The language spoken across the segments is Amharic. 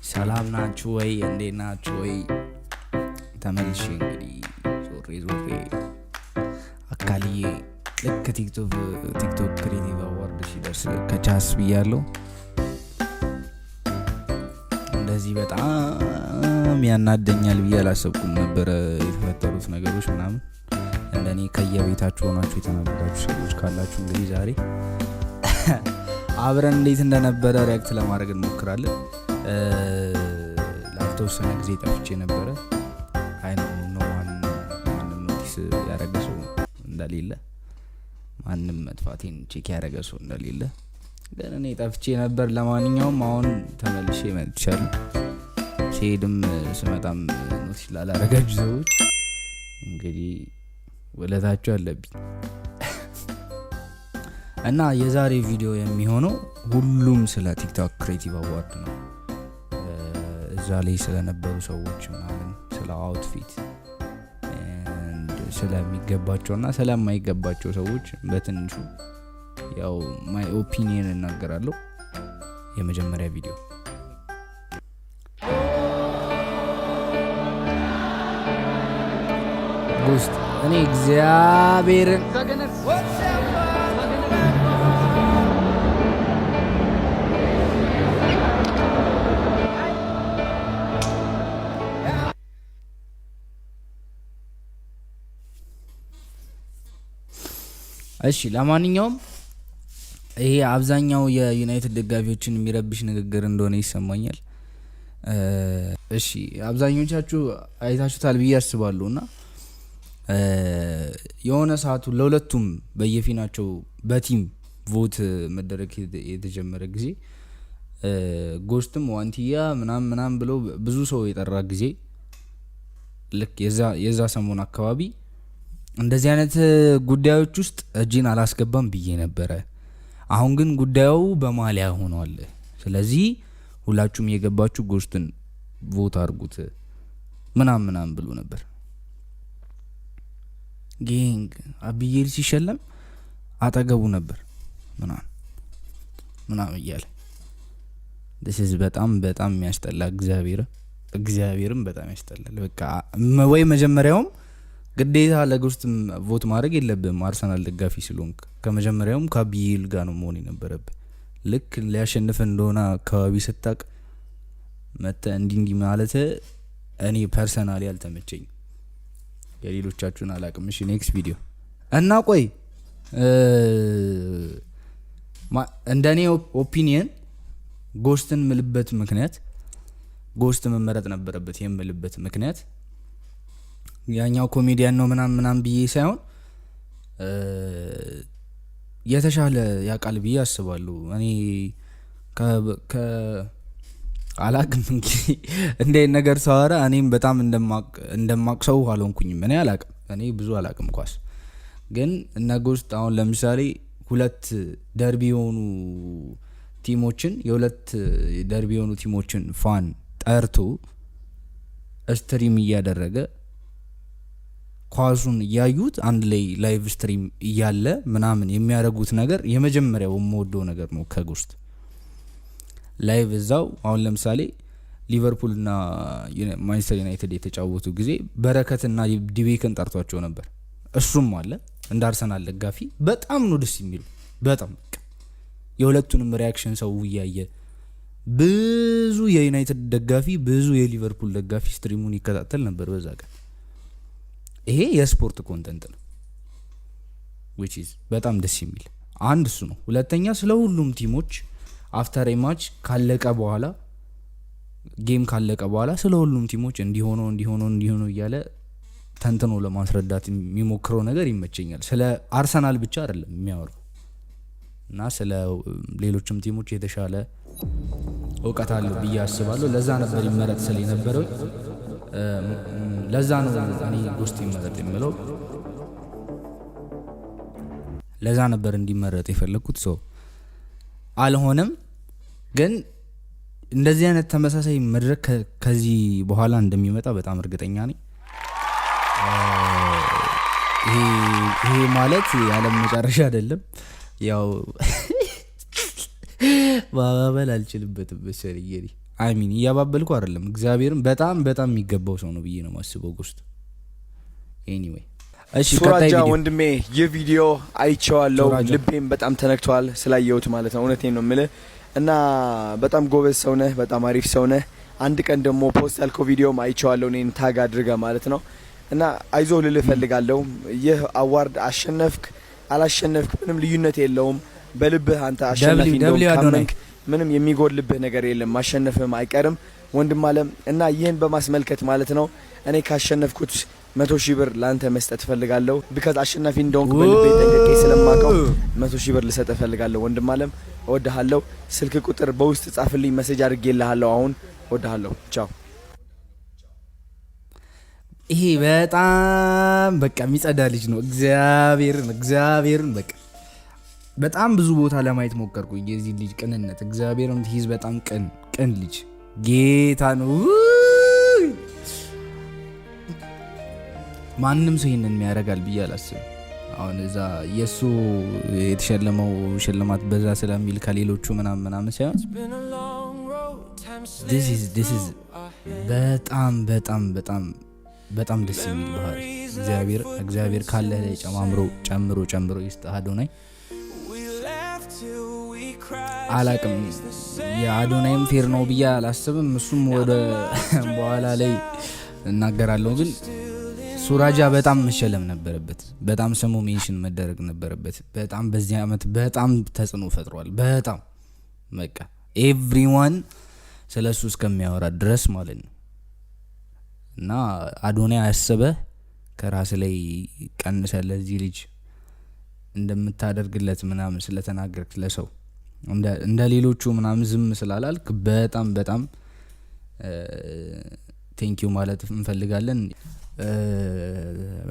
ሰላም ናችሁ ወይ? እንዴት ናችሁ ወይ? ተመልሼ እንግዲህ ዞሬ አካልዬ ልክ ቲክቶክ ክሬቲቭ አዋርድ ሲደርስ ከቻስ ብያለሁ። እንደዚህ በጣም ያናደኛል ብዬ አላሰብኩም ነበረ የተፈጠሩት ነገሮች ምናምን። እንደኔ ከየቤታችሁ ሆናችሁ የተናደዳችሁ ሰዎች ካላችሁ እንግዲህ ዛሬ አብረን እንዴት እንደነበረ ሪያክት ለማድረግ እንሞክራለን። ላልተወሰነ ጊዜ ጠፍቼ ነበረ። አይ ነው ማንም ኖቲስ ያደረገ ሰው እንደሌለ፣ ማንም መጥፋቴን ቼክ ያደረገ ሰው እንደሌለ ግን እኔ ጠፍቼ ነበር። ለማንኛውም አሁን ተመልሼ መጥቻለሁ። ሲሄድም ስመጣም ኖቲስ ላላረጋችሁ ሰዎች እንግዲህ ውለታችሁ አለብኝ እና የዛሬ ቪዲዮ የሚሆነው ሁሉም ስለ ቲክቶክ ክሬቲቭ አዋርድ ነው። እዛ ላይ ስለነበሩ ሰዎች ምናምን፣ ስለ አውትፊት ስለሚገባቸውና ስለማይገባቸው ሰዎች በትንሹ ያው ማይ ኦፒኒየን እናገራለሁ። የመጀመሪያ ቪዲዮ ጎስት እኔ እግዚአብሔርን እሺ ለማንኛውም ይሄ አብዛኛው የዩናይትድ ደጋፊዎችን የሚረብሽ ንግግር እንደሆነ ይሰማኛል። እሺ አብዛኞቻችሁ አይታችሁታል ብዬ አስባለሁና የሆነ ሰዓቱ ለሁለቱም በየፊናቸው በቲም ቮት መደረግ የተጀመረ ጊዜ ጎስትም ዋንቲያ ምናምን ብለው ብዙ ሰው የጠራ ጊዜ ልክ የዛ ሰሞን አካባቢ እንደዚህ አይነት ጉዳዮች ውስጥ እጅን አላስገባም ብዬ ነበረ። አሁን ግን ጉዳዩ በማሊያ ሆኗል። ስለዚህ ሁላችሁም የገባችሁ ጎስትን ቮት አድርጉት ምናምን ብሎ ነበር። ጌንግ አብዬል ሲሸለም አጠገቡ ነበር ምናምን እያለ this is በጣም የሚያስጠላ እግዚአብሔርም በጣም ያስጠላል። በቃ ወይ መጀመሪያውም ግዴታ ለጎስትም ቮት ማድረግ የለብህም። አርሰናል ደጋፊ ስለሆንክ ከመጀመሪያውም ከአብዬል ጋር ነው መሆን የነበረብህ። ልክ ሊያሸንፍ እንደሆነ አካባቢ ስታቅ መተ እንዲህ ማለት እኔ ፐርሰናሊ አልተመቸኝ። የሌሎቻችሁን አላቅም። እሺ ኔክስት ቪዲዮ እና ቆይ እንደኔ ኦፒኒየን ጎስትን ምልበት ምክንያት ጎስት መመረጥ ነበረበት የምልበት ምክንያት ያኛው ኮሜዲያን ነው ምናምን ብዬ ሳይሆን የተሻለ ያቃል ብዬ አስባለሁ። እኔ አላቅም እንግዲህ እንደ ነገር ሳወራ እኔም በጣም እንደማቅ ሰው አልሆንኩኝም። እኔ አላቅም፣ እኔ ብዙ አላቅም ኳስ። ግን እነ ጎስት አሁን ለምሳሌ ሁለት ደርቢ የሆኑ ቲሞችን ፋን ጠርቶ ስትሪም እያደረገ ኳሱን እያዩት አንድ ላይ ላይቭ ስትሪም እያለ ምናምን የሚያደርጉት ነገር የመጀመሪያው የምወደው ነገር ነው። ከጎስት ላይቭ እዛው አሁን ለምሳሌ ሊቨርፑልና ማንቸስተር ዩናይትድ የተጫወቱ ጊዜ በረከትና ዲቤክን ጠርቷቸው ነበር። እሱም አለ እንደ አርሰናል ደጋፊ በጣም ነው ደስ የሚሉ። በጣም የሁለቱንም ሪያክሽን ሰው እያየ ብዙ የዩናይትድ ደጋፊ ብዙ የሊቨርፑል ደጋፊ ስትሪሙን ይከታተል ነበር በዛ ቀን። ይሄ የስፖርት ኮንተንት ነው which is በጣም ደስ የሚል አንድ እሱ ነው። ሁለተኛ ስለ ሁሉም ቲሞች አፍተር ማች ካለቀ በኋላ ጌም ካለቀ በኋላ ስለ ሁሉም ቲሞች እንዲሆኑ እያለ ተንትኖ ለማስረዳት የሚሞክረው ነገር ይመቸኛል። ስለ አርሰናል ብቻ አይደለም የሚያወራው እና ስለ ሌሎችም ቲሞች የተሻለ እውቀት አለው ብዬ አስባለሁ። ለዛ ነበር ይመረጥ ስለነበረው ለዛ ነው እኔ ጎስት ይመረጥ የምለው። ለዛ ነበር እንዲመረጥ የፈለኩት ሰው አልሆነም። ግን እንደዚህ አይነት ተመሳሳይ መድረክ ከዚህ በኋላ እንደሚመጣ በጣም እርግጠኛ ነኝ። ይሄ ማለት የዓለም መጨረሻ አይደለም። ያው ማባበል አልችልበትም መሰለኝ። አይሚን እያባበልኩ አይደለም እግዚአብሔርን በጣም በጣም የሚገባው ሰው ነው ብዬ ነው ማስበው ጎስት ኤኒዌይ እሺ ሱራጃ ወንድሜ የቪዲዮ አይቼዋለሁ ልቤም በጣም ተነክቷል ስላየሁት ማለት ነው እውነቴን ነው የምልህ እና በጣም ጎበዝ ሰው ነህ በጣም አሪፍ ሰው ነህ አንድ ቀን ደግሞ ፖስት ያልከው ቪዲዮም አይቼዋለሁ እኔን ታግ አድርጋ ማለት ነው እና አይዞህ ልልህ ፈልጋለሁ ይህ አዋርድ አሸነፍክ አላሸነፍክ ምንም ልዩነት የለውም በልብህ አንተ አሸናፊ እንደሆንክ ምንም የሚጎልብህ ነገር የለም ማሸነፍም አይቀርም ወንድም አለም እና ይህን በማስመልከት ማለት ነው እኔ ካሸነፍኩት 100,000 ብር ላንተ መስጠት ፈልጋለሁ because አሸናፊ እንደሆንክ በልቤ ጠንቅቄ ስለማውቀው 100,000 ብር ልሰጥ ፈልጋለሁ ወንድም አለም እወድሃለሁ ስልክ ቁጥር በውስጥ ጻፍልኝ ሜሴጅ አድርጌልሃለሁ አሁን እወድሃለሁ ቻው ይሄ በጣም በቃ የሚጸዳ ልጅ ነው እግዚአብሔርን በቃ በጣም ብዙ ቦታ ለማየት ሞከርኩኝ የዚህ ልጅ ቅንነት እግዚአብሔርን ሂዝ በጣም ቅን ልጅ ጌታ ነው ማንንም ሰው ይሄንን የሚያደርጋል ብዬ አላስብም አሁን እዛ የሱ የተሸለመው ሽልማት በዛ ስለሚል ከሌሎቹ ምናምን ሳይሆን this is በጣም ደስ የሚል ባህሪ እግዚአብሔር ካለ ላይ ጨምሮ ይስጥህ አዶናይ አላቅም የአዶናይም ፌር ነው ብዬ አላስብም እሱም ወደ በኋላ ላይ እናገራለሁ ግን ሱራጃ በጣም መሸለም ነበረበት በጣም ስሙ ሜንሽን መደረግ ነበረበት በጣም በዚህ አመት በጣም ተጽዕኖ ፈጥሯል በጣም በቃ ኤቭሪዋን ስለሱ እስከሚያወራ ድረስ ማለት ነው እና አዶናይ ያሰበህ ከራስ ላይ ቀንሰህ ለዚህ ልጅ እንደምታደርግለት ምናምን ስለተናገርክ ለሰው እንደ ሌሎቹ ምናምን ዝም ስላላልክ በጣም ቴንኪው ማለት እንፈልጋለን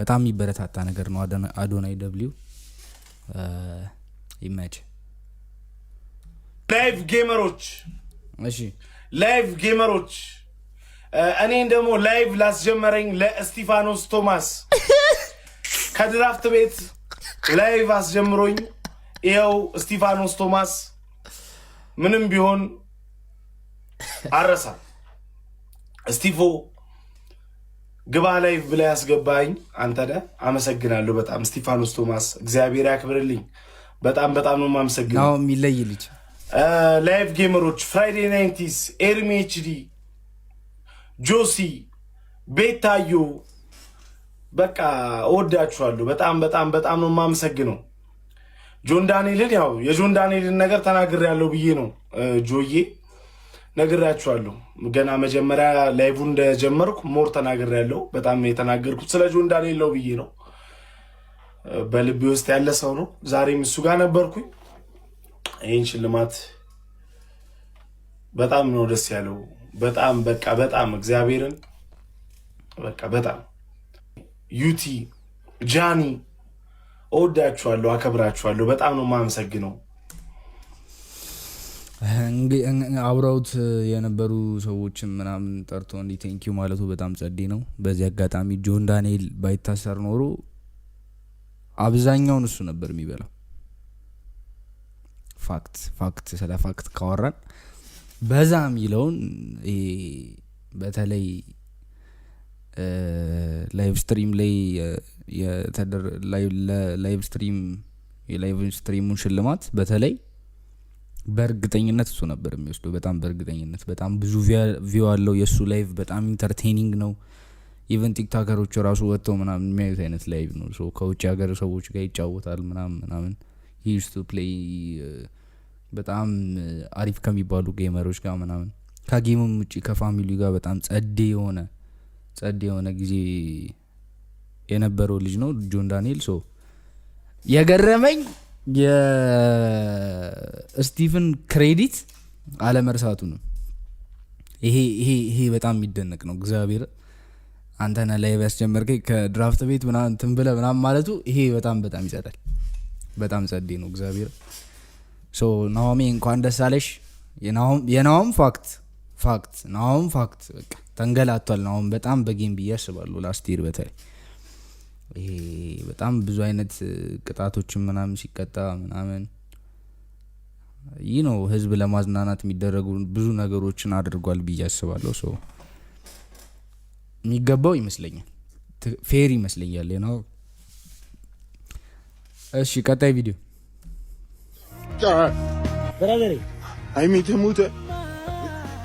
በጣም የሚበረታታ ነገር ነው አዶናይ ደብሊው ኢሜጅ ላይቭ ጌመሮች እኔን ደግሞ ላይቭ ላስጀመረኝ ለስቲፋኖስ ቶማስ ከድራፍት ቤት ላይቭ አስጀምሮኝ ይኸው ስቲፋኖስ ቶማስ ምንም ቢሆን አረሳ ስቲፎ ግባ ላይቭ ብላ ያስገባኝ አንተ ነህ አመሰግናለሁ በጣም ስቲፋኖስ ቶማስ እግዚአብሔር ያክብርልኝ በጣም ነው ማመሰግናለሁ ነው የሚለይ ልጅ ላይቭ ጌመሮች ፍራይዴ 90s ኤርሚ ኤችዲ ጆሲ ቤታዮ በቃ እወዳችኋለሁ በጣም ነው ማመሰግነው ጆን ዳንኤልን ያው የጆን ዳንኤልን ነገር ተናግሬያለሁ ብዬ ነው ጆዬ ነግራችኋለሁ ገና መጀመሪያ ላይቭን እንደጀመርኩ ሞር ተናግሬያለሁ በጣም የተናገርኩት ስለ ጆን ዳንኤል ነው ብዬ ነው በልቤ ውስጥ ያለ ሰው ነው ዛሬም እሱ ጋር ነበርኩኝ ይሄን ሽልማት በጣም ነው ደስ ያለው በጣም እግዚአብሔርን በጣም ዩቲ ጃኒ እወዳችኋለሁ አከብራችኋለሁ በጣም ነው ማመሰግነው አብረውት የነበሩ ሰዎችን ምናምን ጠርቶ እንዲ ቴንኪው ማለቱ በጣም ጸዴ ነው በዚህ አጋጣሚ ጆን ዳንኤል ባይታሰር ኖሮ አብዛኛውን እሱ ነበር የሚበላው ፋክት ስለ ፋክት ካወራን በዛ የሚለውን በተለይ ላይቭ ስትሪም ላይ የላይቭ ስትሪሙን ሽልማት በተለይ በእርግጠኝነት እሱ ነበር የሚወስደው በእርግጠኝነት በጣም ብዙ ቪው አለው የሱ ላይቭ በጣም ኢንተርቴኒንግ ነው ኢቨን ቲክቶከሮች ራሱ ወጥተው ምናምን የሚያዩት አይነት ላይቭ ነው ሶ ከውጭ ሀገር ሰዎች ጋር ይጫወታል ምናምን he used to play በጣም አሪፍ ከሚባሉ ጌመሮች ጋር ምናምን ከጌሙም ውጪ ከፋሚሊ ጋር በጣም ጸዴ የሆነ ጊዜ የነበረው ልጅ ነው ጆን ዳንኤል ሶ የገረመኝ የስቲቨን ክሬዲት አለመርሳቱ ነው ይሄ በጣም የሚደነቅ ነው እግዚአብሔር አንተና ላይ ያስጀመርከኝ ከድራፍት ቤት ምናምን ትንብለ ምናምን ማለቱ ይሄ በጣም ይጸዳል በጣም ጸዴ ነው እግዚአብሔር ሶ ናኦሚ እንኳን ደስ አለሽ የናኦም ፋክት ናኦም ፋክት በቃ ተንገላቷል ናኦም በጣም በጌም ብያስባለሁ ላስት ይር በተለይ ይሄ በጣም ብዙ አይነት ቅጣቶችን ምናምን ሲቀጣ ምናምን ይህ ነው ህዝብ ለማዝናናት የሚደረጉ ብዙ ነገሮችን አድርጓል ብዬ አስባለሁ። ሶ የሚገባው ይመስለኛል፣ ፌር ይመስለኛል ነው። እሺ ቀጣይ ቪዲዮ ብራዘር አይሚት ሙተ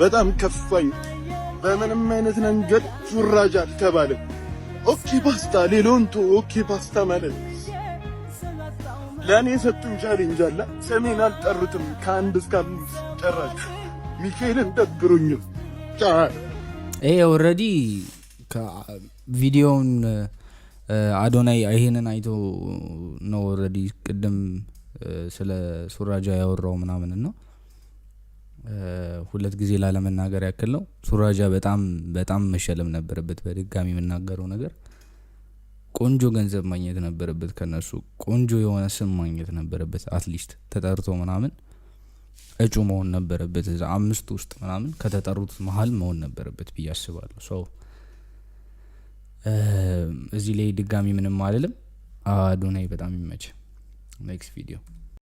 በጣም ከፋኝ። በምንም አይነት መንገድ ሱራጅ አልተባለም። ኦኬ ፓስታ ሌሎንቶ ኦኬ ፓስታ ማለት ለኔ ሰጡኝ ቻሌንጅ አለ። ሰሜን አልጠሩትም ከአንድ እስከ 5 ጨራሽ ሚካኤልን ደብሩኝ። ይሄ ኦልሬዲ ቪዲዮውን አዶናይ ይሄንን አይቶ ነው ኦልሬዲ ቅድም ስለ ሱራጃ ያወራው ምናምን ነው። ሁለት ጊዜ ላለመናገር ያክል ነው። ሱራጃ በጣም በጣም መሸለም ነበረበት። በድጋሚ የምናገረው ነገር ቆንጆ ገንዘብ ማግኘት ነበረበት ከነሱ፣ ቆንጆ የሆነ ስም ማግኘት ነበረበት። አትሊስት ተጠርቶ ምናምን እጩ መሆን ነበረበት። እዛ 5 ውስጥ ምናምን ከተጠሩት መሀል መሆን ነበረበት ብዬ አስባለሁ። ሶ እዚህ ላይ ድጋሚ ምንም አይደለም። አዶናይ በጣም ይመች። ኔክስት ቪዲዮ